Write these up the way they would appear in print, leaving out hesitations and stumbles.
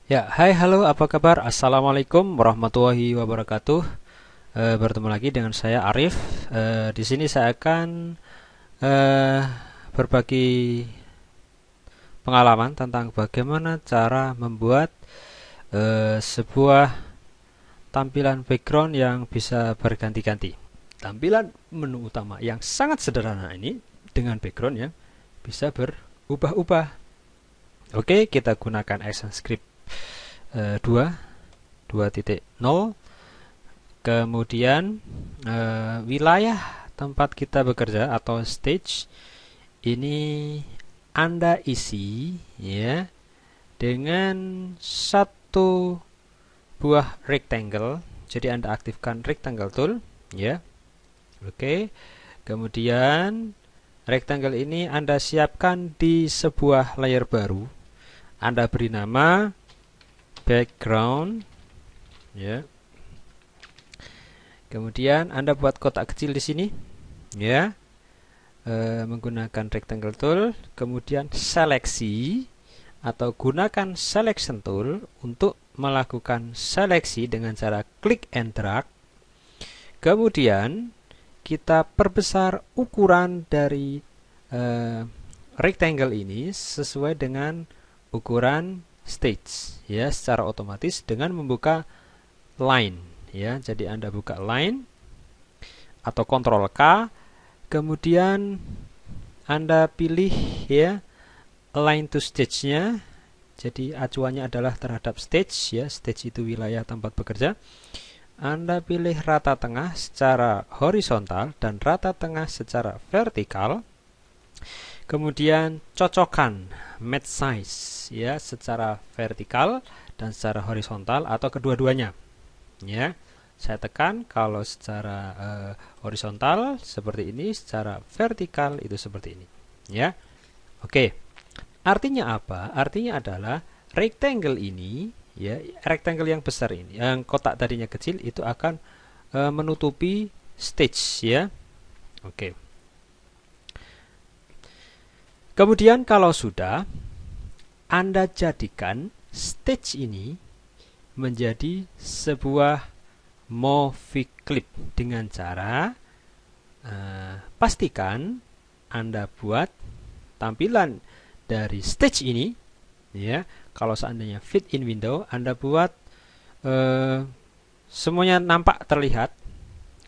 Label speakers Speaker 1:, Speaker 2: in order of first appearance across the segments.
Speaker 1: Ya, hai, halo, apa kabar? Assalamualaikum warahmatullahi wabarakatuh. Bertemu lagi dengan saya Arif. Di sini saya akan eh, berbagi pengalaman tentang bagaimana cara membuat sebuah tampilan background yang bisa berganti-ganti. Tampilan menu utama yang sangat sederhana ini dengan background yang bisa berubah-ubah. Oke, kita gunakan ActionScript 2.0. Kemudian wilayah tempat kita bekerja atau stage ini Anda isi ya dengan satu buah rectangle. Jadi Anda aktifkan rectangle tool ya. Oke. Kemudian rectangle ini Anda siapkan di sebuah layer baru. Anda beri nama background ya. Kemudian Anda buat kotak kecil di sini, ya, menggunakan rectangle tool. Kemudian seleksi atau gunakan selection tool untuk melakukan seleksi dengan cara klik and drag. Kemudian kita perbesar ukuran dari rectangle ini sesuai dengan ukuran stage, ya, secara otomatis dengan membuka line. Ya, jadi Anda buka line atau Ctrl K, kemudian Anda pilih ya align to stage-nya. Jadi acuannya adalah terhadap stage ya, stage itu wilayah tempat bekerja. Anda pilih rata tengah secara horizontal dan rata tengah secara vertikal. Kemudian cocokkan match size ya secara vertikal dan secara horizontal atau kedua-duanya. Ya. Saya tekan kalau secara horizontal seperti ini, secara vertikal itu seperti ini. Ya, oke. Artinya apa? Artinya adalah rectangle ini, ya, rectangle yang besar ini, yang kotak tadinya kecil itu akan menutupi stage, ya. Oke. Kemudian kalau sudah, Anda jadikan stage ini menjadi sebuah movie clip dengan cara pastikan Anda buat tampilan dari stage ini ya. Kalau seandainya fit in window, Anda buat semuanya nampak terlihat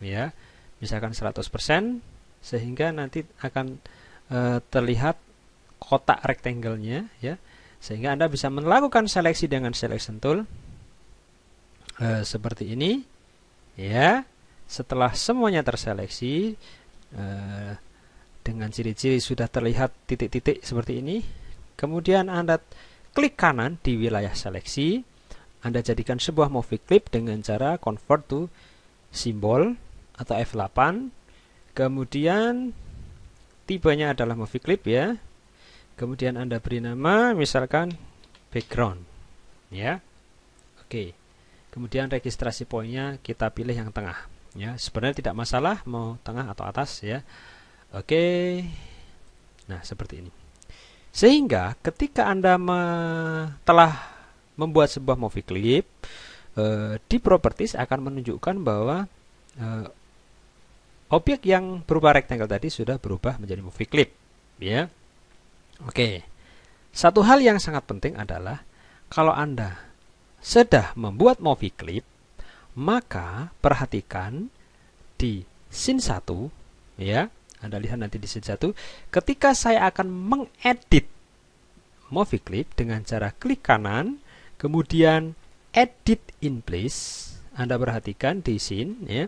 Speaker 1: ya. Misalkan 100% sehingga nanti akan terlihat kotak rectangle-nya ya. Sehingga Anda bisa melakukan seleksi dengan selection tool seperti ini. Ya, setelah semuanya terseleksi dengan ciri-ciri sudah terlihat titik-titik seperti ini, kemudian Anda klik kanan di wilayah seleksi, Anda jadikan sebuah movie clip dengan cara convert to symbol atau F8. Kemudian tipenya adalah movie clip ya. Kemudian Anda beri nama misalkan background ya. Oke. Kemudian registrasi poinnya kita pilih yang tengah ya. Sebenarnya tidak masalah mau tengah atau atas ya. Oke. Nah, seperti ini. Sehingga ketika Anda telah membuat sebuah movie clip, di properties akan menunjukkan bahwa objek yang berupa rectangle tadi sudah berubah menjadi movie clip ya. Oke. Satu hal yang sangat penting adalah kalau Anda sudah membuat movie clip, maka perhatikan di scene 1 ya. Anda lihat nanti di scene 1 ketika saya akan mengedit movie clip dengan cara klik kanan, kemudian edit in place. Anda perhatikan di scene ya.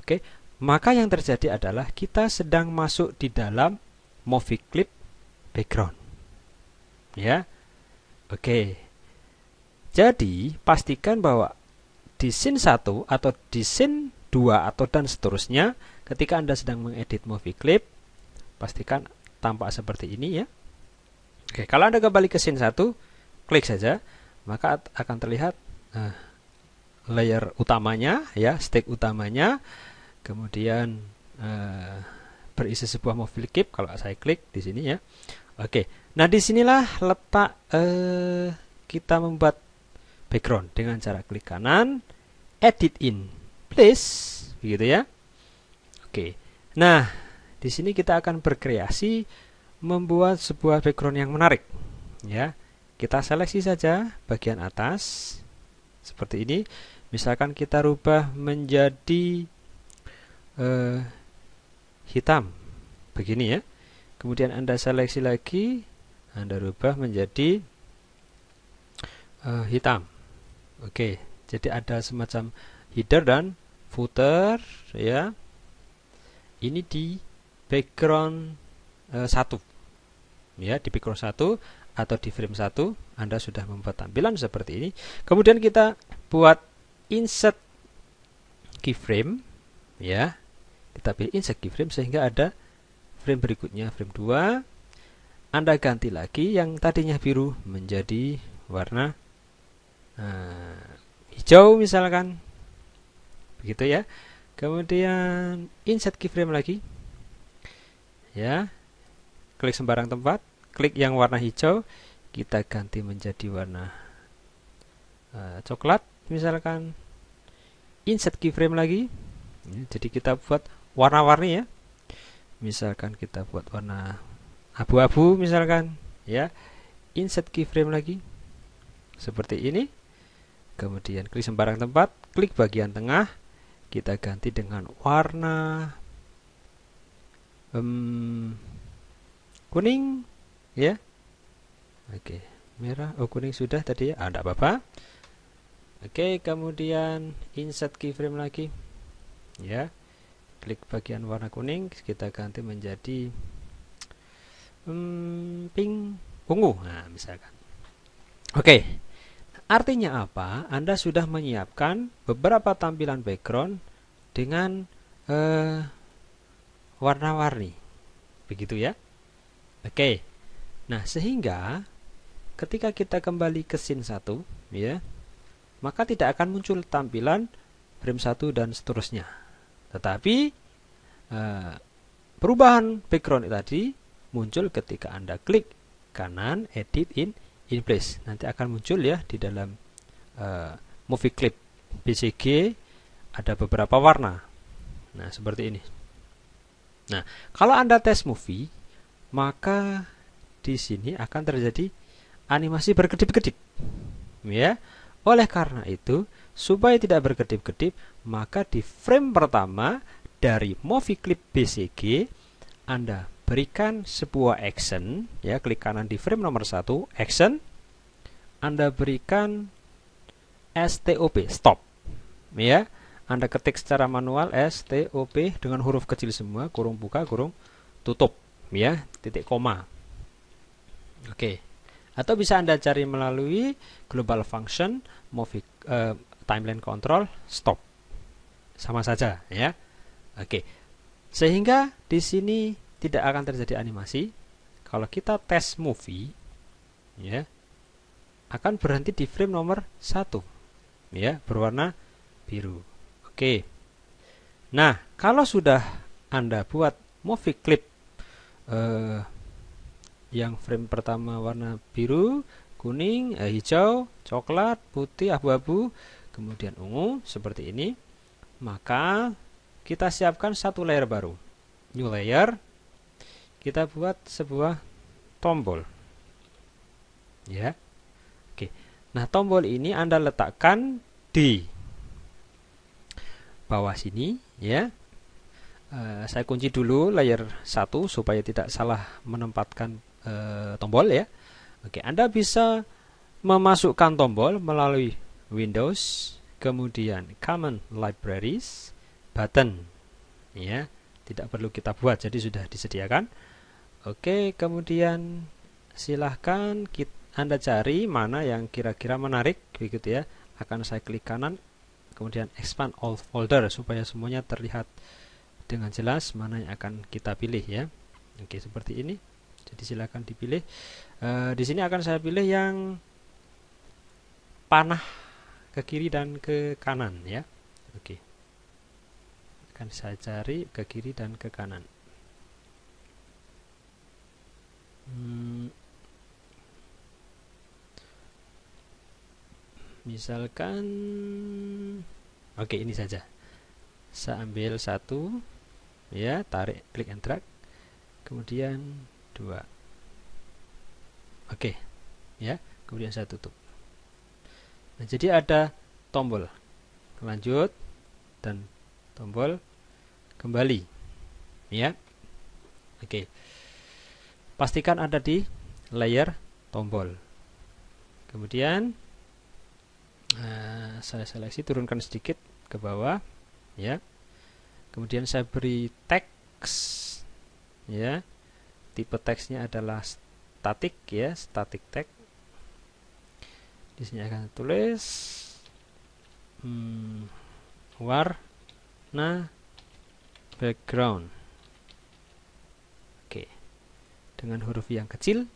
Speaker 1: Oke, maka yang terjadi adalah kita sedang masuk di dalam movie clip background. Ya. Oke. Jadi, pastikan bahwa di scene 1 atau di scene 2 atau dan seterusnya, ketika Anda sedang mengedit movie clip, pastikan tampak seperti ini ya. Oke, kalau Anda kembali ke scene 1, klik saja, maka akan terlihat layer utamanya ya, stack utamanya, kemudian berisi sebuah movie clip kalau saya klik di sini ya. Oke. Nah, disinilah letak kita membuat background dengan cara klik kanan, edit in place, begitu ya. Oke. Nah, di sini kita akan berkreasi membuat sebuah background yang menarik. Ya, kita seleksi saja bagian atas seperti ini. Misalkan kita rubah menjadi hitam, begini ya. Kemudian Anda seleksi lagi, Anda rubah menjadi hitam. Oke, jadi ada semacam header dan footer ya. Ini di background 1 ya, di background 1 atau di frame 1 Anda sudah membuat tampilan seperti ini. Kemudian kita buat insert keyframe ya. Kita pilih insert keyframe sehingga ada frame berikutnya, frame 2. Anda ganti lagi yang tadinya biru menjadi warna hijau misalkan. Begitu ya. Kemudian insert keyframe lagi. Ya. Klik sembarang tempat, klik yang warna hijau, kita ganti menjadi warna coklat misalkan. Insert keyframe lagi. Ya, jadi kita buat warna-warni ya. Misalkan kita buat warna abu-abu misalkan ya. Insert keyframe lagi seperti ini. Kemudian klik sembarang tempat, klik bagian tengah, kita ganti dengan warna kuning ya. Oke, merah, kuning sudah tadi ya. Tidak apa-apa. Oke, kemudian insert keyframe lagi ya. Klik bagian warna kuning, kita ganti menjadi pink ungu, nah misalkan. Oke, artinya apa? Anda sudah menyiapkan beberapa tampilan background dengan warna-warni, begitu ya. Oke, nah sehingga ketika kita kembali ke scene 1 ya, maka tidak akan muncul tampilan frame 1 dan seterusnya. Tetapi perubahan background tadi muncul ketika Anda klik kanan edit in place. Nanti akan muncul ya di dalam movie clip BCG ada beberapa warna. Nah, seperti ini. Nah, kalau Anda tes movie, maka di sini akan terjadi animasi berkedip-kedip. Ya. Oleh karena itu, supaya tidak berkedip-kedip, maka di frame pertama dari movie clip BCG Anda berikan sebuah action, ya, klik kanan di frame nomor 1, action. Anda berikan STOP, stop. Ya. Anda ketik secara manual STOP dengan huruf kecil semua, kurung buka, kurung tutup, ya, titik koma. Oke. Atau bisa Anda cari melalui global function movie timeline control stop. Sama saja, ya. Oke. Sehingga di sini tidak akan terjadi animasi. Kalau kita tes movie, ya, akan berhenti di frame nomor 1, ya, berwarna biru. Oke. Nah, kalau sudah Anda buat movie clip yang frame pertama warna biru, kuning, hijau, coklat, putih, abu-abu, kemudian ungu seperti ini, maka kita siapkan satu layer baru, new layer. Kita buat sebuah tombol, ya. Oke. Nah, tombol ini Anda letakkan di bawah sini, ya. Saya kunci dulu layer 1 supaya tidak salah menempatkan tombol, ya. Oke, Anda bisa memasukkan tombol melalui Windows, kemudian Common Libraries, button, ya. Tidak perlu kita buat, jadi sudah disediakan. Oke, kemudian silahkan Anda cari mana yang kira-kira menarik, begitu ya. Akan saya klik kanan, kemudian expand all folder supaya semuanya terlihat dengan jelas mana yang akan kita pilih, ya. Oke, seperti ini. Jadi silakan dipilih. Di sini akan saya pilih yang panah ke kiri dan ke kanan, ya. Oke. Akan saya cari ke kiri dan ke kanan. Misalkan oke, ini saja. Saya ambil satu, ya, tarik, klik and drag, kemudian 2. Oke, ya, kemudian saya tutup. Nah, jadi ada tombol lanjut dan tombol kembali, ya. Oke, pastikan ada di layer tombol. Kemudian saya seleksi, turunkan sedikit ke bawah, ya. Kemudian saya beri teks, ya. Tipe teksnya adalah static, ya, static text. Di sini akan tulis warna background. Oke, dengan huruf yang kecil.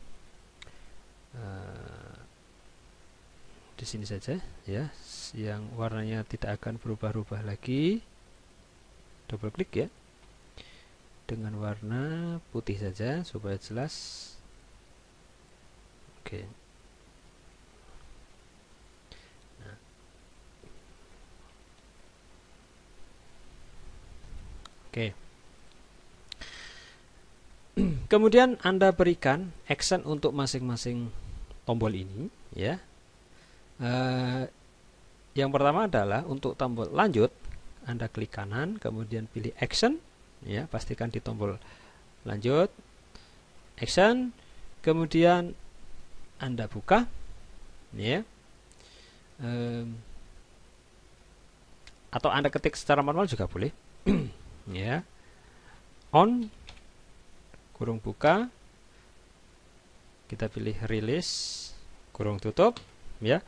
Speaker 1: Di sini saja, ya, yang warnanya tidak akan berubah-ubah lagi. Double klik, ya, dengan warna putih saja supaya jelas. Oke. Oke. Kemudian Anda berikan action untuk masing-masing tombol ini, ya. Yang pertama adalah untuk tombol lanjut, Anda klik kanan, kemudian pilih action, ya, pastikan di tombol lanjut, action, kemudian Anda buka, ya, atau Anda ketik secara manual juga boleh. Ya, on, kurung buka, kita pilih release, kurung tutup, ya,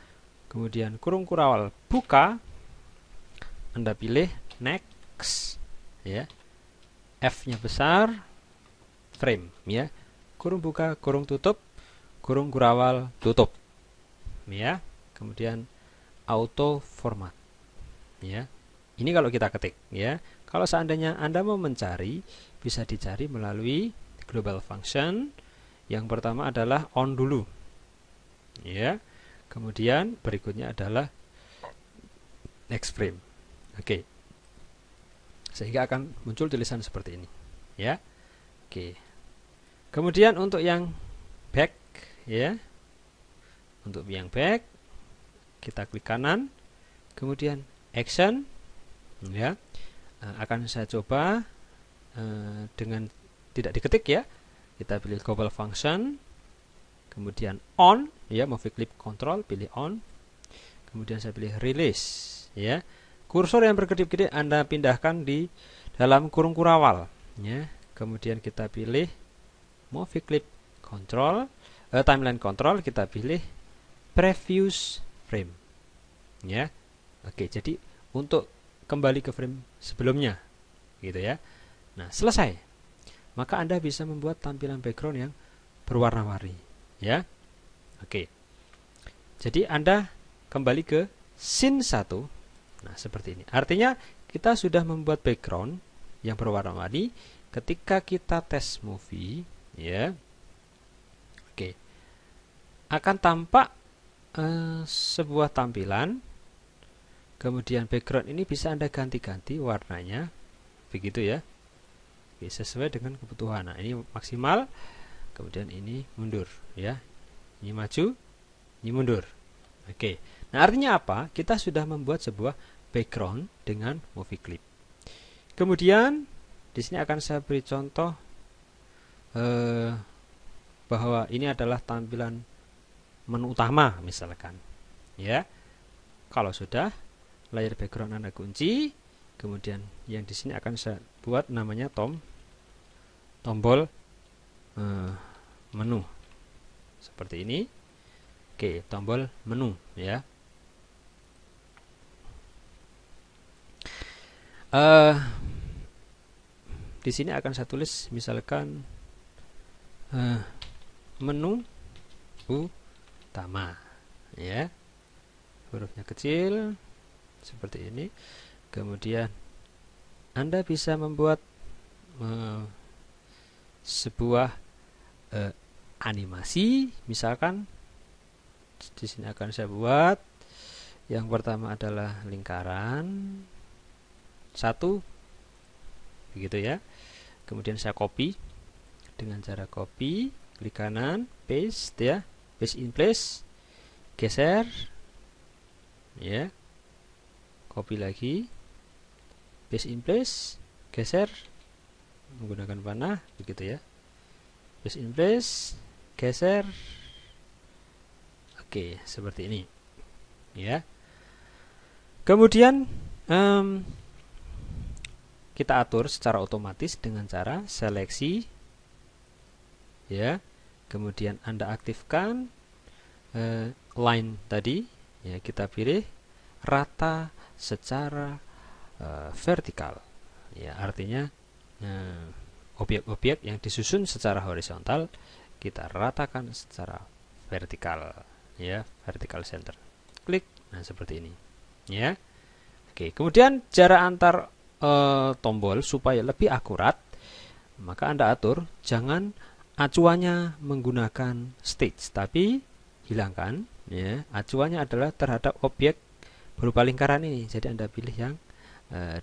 Speaker 1: kemudian kurung kurawal buka, Anda pilih next, ya, F-nya besar, frame, ya, kurung buka, kurung tutup, kurung kurawal tutup, ya, kemudian auto format, ya. Ini kalau kita ketik, ya. Kalau seandainya Anda mau mencari, bisa dicari melalui global function. Yang pertama adalah on dulu, ya. Kemudian berikutnya adalah next frame. Oke. Sehingga akan muncul tulisan seperti ini, ya. Oke. Kemudian untuk yang back, ya. Untuk yang back, kita klik kanan, kemudian action, ya. Akan saya coba dengan tidak diketik, ya. Kita pilih global function, kemudian on, ya, movie clip control, pilih on, kemudian saya pilih release, ya. Kursor yang berkedip-kedip Anda pindahkan di dalam kurung kurawal, ya. Kemudian kita pilih movie clip control, timeline control, kita pilih previous frame, ya. Oke, jadi untuk kembali ke frame sebelumnya, gitu, ya. Nah, selesai. Maka Anda bisa membuat tampilan background yang berwarna-warni, ya. Oke. Jadi Anda kembali ke scene 1. Nah, seperti ini. Artinya kita sudah membuat background yang berwarna-warni ketika kita tes movie, ya. Oke. Akan tampak sebuah tampilan. Kemudian background ini bisa Anda ganti-ganti warnanya, begitu, ya. Oke, sesuai dengan kebutuhan. Nah, ini maksimal, kemudian ini mundur, ya. Ini maju, ini mundur. Oke. Nah, artinya apa? Kita sudah membuat sebuah background dengan movie clip. Kemudian di sini akan saya beri contoh bahwa ini adalah tampilan menu utama, misalkan, ya. Kalau sudah, layer background Anda kunci, kemudian yang di sini akan saya buat namanya tombol menu seperti ini. Oke, tombol menu, ya. Di sini akan saya tulis misalkan menu utama, ya. Hurufnya kecil seperti ini. Kemudian Anda bisa membuat sebuah animasi, misalkan di sini akan saya buat Yang pertama adalah lingkaran 1, begitu ya. Kemudian saya copy dengan cara copy, klik kanan, paste ya, paste in place, geser, ya, copy lagi, paste in place, geser menggunakan panah, begitu ya, paste in place, geser, oke, seperti ini, ya. Kemudian kita atur secara otomatis dengan cara seleksi, ya. Kemudian Anda aktifkan line tadi, ya, kita pilih rata secara vertikal, ya, artinya objek-objek yang disusun secara horizontal kita ratakan secara vertikal, ya, vertical center. Klik, nah seperti ini, ya. Oke, kemudian jarak antar tombol supaya lebih akurat, maka Anda atur jangan acuannya menggunakan stage, tapi hilangkan, ya, acuannya adalah terhadap objek berupa lingkaran ini. Jadi Anda pilih yang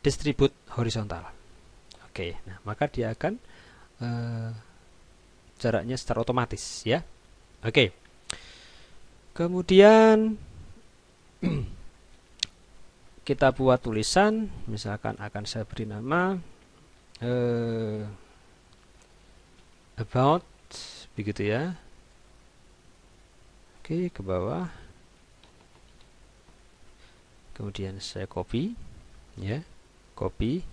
Speaker 1: distribute horizontal. Oke, nah maka dia akan jaraknya secara otomatis, ya. Oke. Kemudian kita buat tulisan, misalkan akan saya beri nama about, begitu ya. Oke, ke bawah. Kemudian saya copy, ya, copy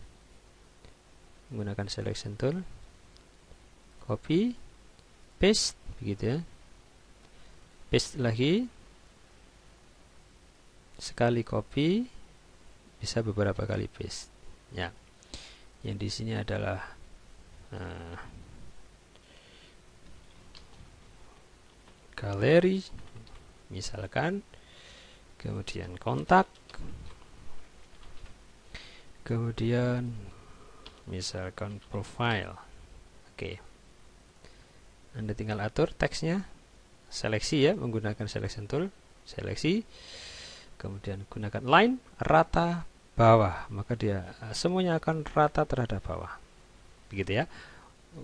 Speaker 1: menggunakan selection tool, copy, paste, begitu ya, paste lagi, sekali copy bisa beberapa kali paste, ya. Yang di sini adalah galeri misalkan, kemudian kontak, kemudian misalkan profile. Oke, Anda tinggal atur teksnya, seleksi ya, menggunakan selection tool, seleksi, kemudian gunakan line rata bawah, maka dia semuanya akan rata terhadap bawah, begitu ya.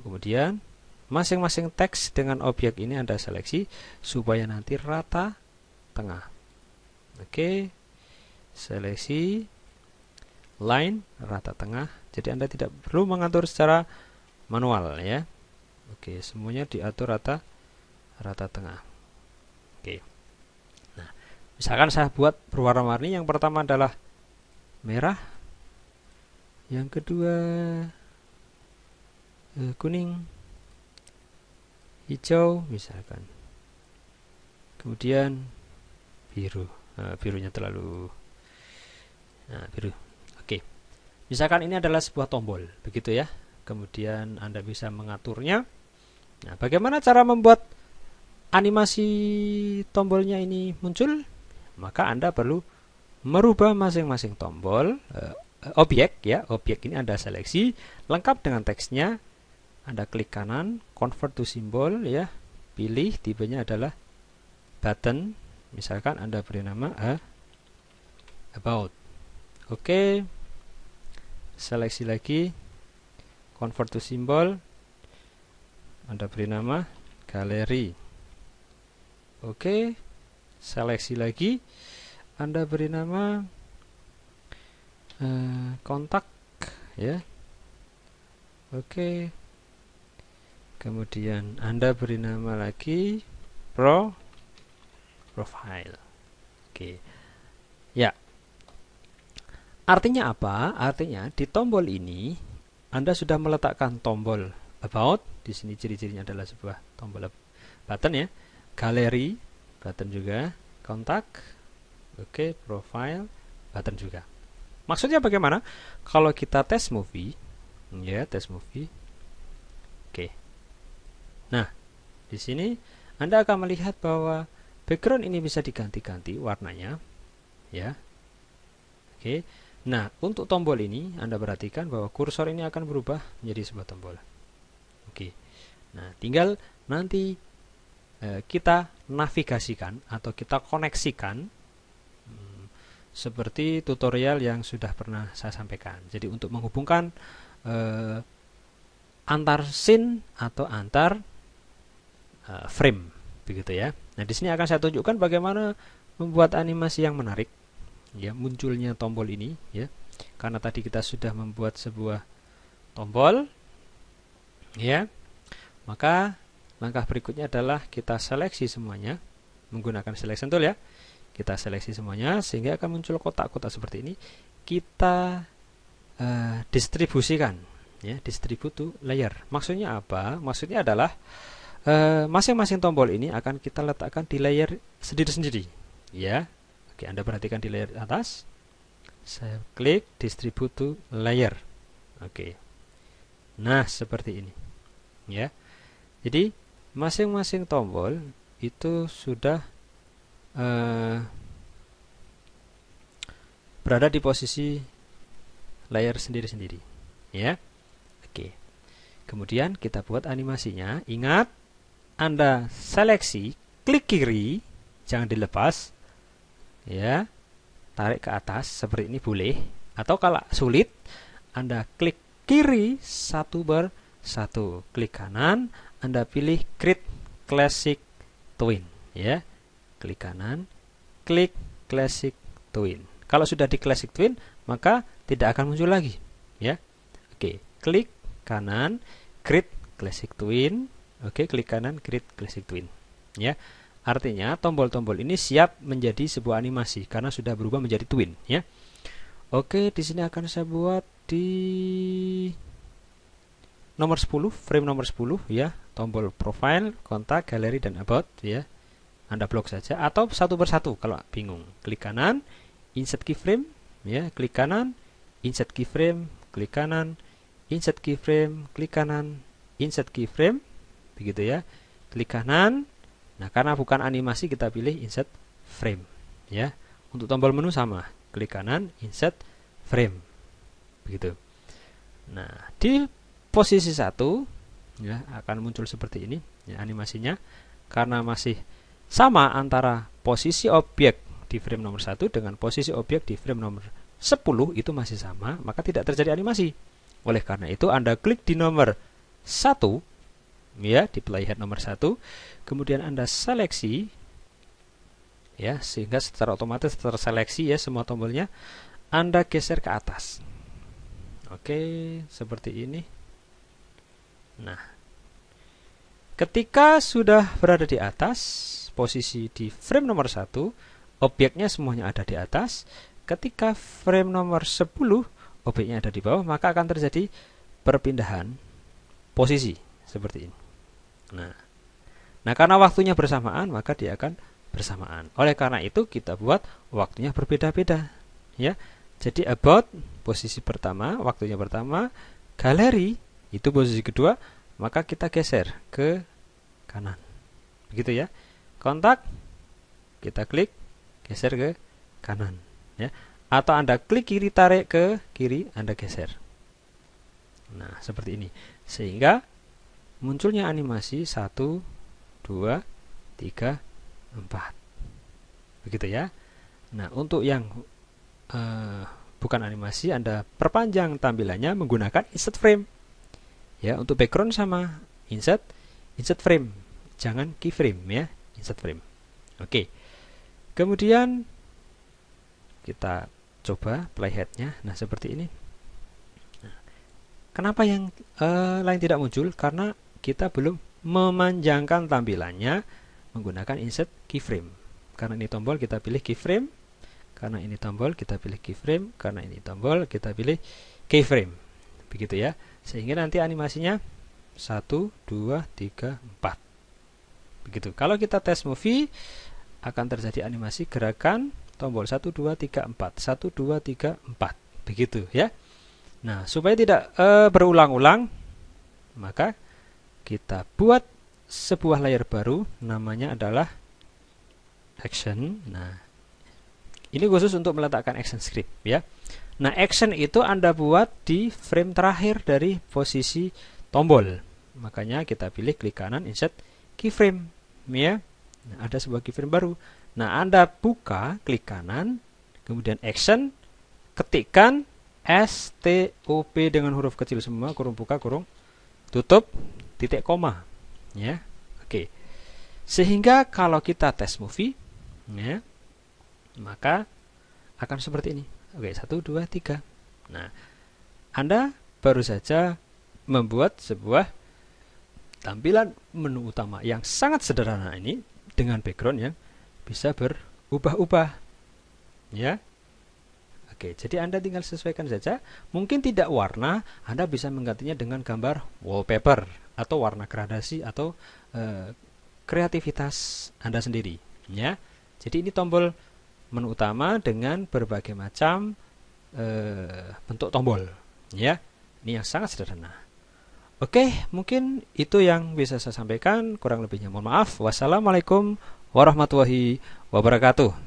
Speaker 1: Kemudian masing-masing teks dengan objek ini Anda seleksi supaya nanti rata tengah. Oke, seleksi, line rata tengah, jadi Anda tidak perlu mengatur secara manual, ya. Oke, semuanya diatur rata tengah. Oke, nah misalkan saya buat berwarna-warni, yang pertama adalah merah, yang kedua kuning, hijau misalkan, kemudian biru. Birunya terlalu biru. Oke, misalkan ini adalah sebuah tombol, begitu ya. Kemudian Anda bisa mengaturnya. Nah, bagaimana cara membuat animasi tombolnya ini muncul? Maka Anda perlu merubah masing-masing tombol, objek ya, objek ini Anda seleksi lengkap dengan teksnya. Anda klik kanan, convert to symbol, ya, pilih tipenya adalah button, misalkan Anda beri nama about. Oke, seleksi lagi, convert to symbol, Anda beri nama galeri. Oke, seleksi lagi, Anda beri nama kontak, ya. Oke, kemudian Anda beri nama lagi profile. Oke, ya. Artinya apa? Artinya di tombol ini Anda sudah meletakkan tombol about. Di sini ciri-cirinya adalah sebuah tombol button, ya. Galeri, button juga. Kontak, oke, profile, button juga. Maksudnya bagaimana? Kalau kita tes movie, ya, tes movie. Oke. Nah, di sini Anda akan melihat bahwa background ini bisa diganti-ganti warnanya, ya. Oke. Nah, untuk tombol ini Anda perhatikan bahwa kursor ini akan berubah menjadi sebuah tombol. Oke. Nah, tinggal nanti kita navigasikan atau kita koneksikan seperti tutorial yang sudah pernah saya sampaikan. Jadi untuk menghubungkan antar scene atau antar frame, begitu ya. Nah, di sini akan saya tunjukkan bagaimana membuat animasi yang menarik, ya, munculnya tombol ini, ya. Karena tadi kita sudah membuat sebuah tombol, ya. Maka langkah berikutnya adalah kita seleksi semuanya menggunakan selection tool, ya. Kita seleksi semuanya sehingga akan muncul kotak-kotak seperti ini. Kita distribusikan, ya, distribute to layer. Maksudnya apa? Maksudnya adalah masing-masing tombol ini akan kita letakkan di layer sendiri-sendiri, ya. Oke, Anda perhatikan di layer atas. Saya klik distribute to layer. Oke. Nah, seperti ini, ya. Jadi masing-masing tombol itu sudah berada di posisi layer sendiri-sendiri, ya. Oke. Kemudian kita buat animasinya. Ingat, Anda seleksi, klik kiri, jangan dilepas, ya. Tarik ke atas seperti ini boleh. Atau kalau sulit, Anda klik kiri satu per satu. Klik kanan, Anda pilih Create Classic Twin, ya. Klik kanan, klik Classic Twin. Kalau sudah di Classic Twin, maka tidak akan muncul lagi, ya. Oke, klik kanan, Create Classic Twin. Oke, klik kanan, Create Classic Twin, ya. Artinya tombol-tombol ini siap menjadi sebuah animasi karena sudah berubah menjadi twin, ya. Oke, di sini akan saya buat di nomor 10, frame nomor 10, ya. Tombol profile, kontak, galeri, dan about, ya. Anda blok saja atau satu persatu kalau bingung. Klik kanan, insert keyframe, ya. Klik kanan, insert keyframe, klik kanan, insert keyframe, klik kanan, insert keyframe, begitu ya. Klik kanan. Nah, karena bukan animasi kita pilih insert frame, ya. Untuk tombol menu sama, klik kanan, insert frame, begitu. Nah, di posisi 1, ya, akan muncul seperti ini, ya, animasinya. Karena masih sama antara posisi objek di frame nomor 1 dengan posisi objek di frame nomor 10 itu masih sama, maka tidak terjadi animasi. Oleh karena itu Anda klik di nomor 1, ya, di playhead nomor 1, kemudian Anda seleksi, ya, sehingga secara otomatis terseleksi, ya, semua tombolnya. Anda geser ke atas. Oke, seperti ini. Nah, ketika sudah berada di atas, posisi di frame nomor 1, objeknya semuanya ada di atas. Ketika frame nomor 10, objeknya ada di bawah, maka akan terjadi perpindahan posisi seperti ini. Nah, karena waktunya bersamaan, maka dia akan bersamaan. Oleh karena itu kita buat waktunya berbeda-beda, ya. Jadi about posisi pertama, waktunya pertama, galeri itu posisi kedua, maka kita geser ke kanan, begitu ya. Kontak kita klik geser ke kanan, ya. Atau Anda klik kiri tarik ke kiri, Anda geser. Nah, seperti ini, sehingga munculnya animasi 1, 2, 3, 4, begitu ya. Nah, untuk yang bukan animasi, Anda perpanjang tampilannya menggunakan insert frame, ya. Untuk background sama insert frame, jangan keyframe, ya, insert frame. Oke, kemudian kita coba playheadnya. Nah, seperti ini. Nah, kenapa yang lain tidak muncul? Karena kita belum memanjangkan tampilannya menggunakan insert keyframe. Karena ini tombol kita pilih keyframe, karena ini tombol kita pilih keyframe, karena ini tombol kita pilih keyframe, begitu ya. Sehingga nanti animasinya 1, 2, 3, 4, begitu. Kalau kita tes movie akan terjadi animasi gerakan tombol 1, 2, 3, 4, 1, 2, 3, 4, begitu ya. Nah, supaya tidak berulang-ulang, maka kita buat sebuah layer baru, namanya adalah action. Nah, ini khusus untuk meletakkan action script, ya. Nah, action itu Anda buat di frame terakhir dari posisi tombol. Makanya kita pilih klik kanan insert keyframe, ya. Nah, ada sebuah keyframe baru. Nah, Anda buka, klik kanan, kemudian action, ketikkan STOP dengan huruf kecil semua, kurung buka, kurung tutup, titik koma, ya. Oke. Sehingga kalau kita tes movie, ya, maka akan seperti ini. Oke, 1, 2, 3. Nah, Anda baru saja membuat sebuah tampilan menu utama yang sangat sederhana ini dengan background yang bisa berubah-ubah, ya. Oke, jadi Anda tinggal sesuaikan saja. Mungkin tidak warna, Anda bisa menggantinya dengan gambar wallpaper atau warna gradasi atau kreativitas Anda sendiri, ya. Jadi ini tombol menu utama dengan berbagai macam bentuk tombol, ya. Ini yang sangat sederhana. Oke, mungkin itu yang bisa saya sampaikan. Kurang lebihnya mohon maaf. Wassalamualaikum warahmatullahi wabarakatuh.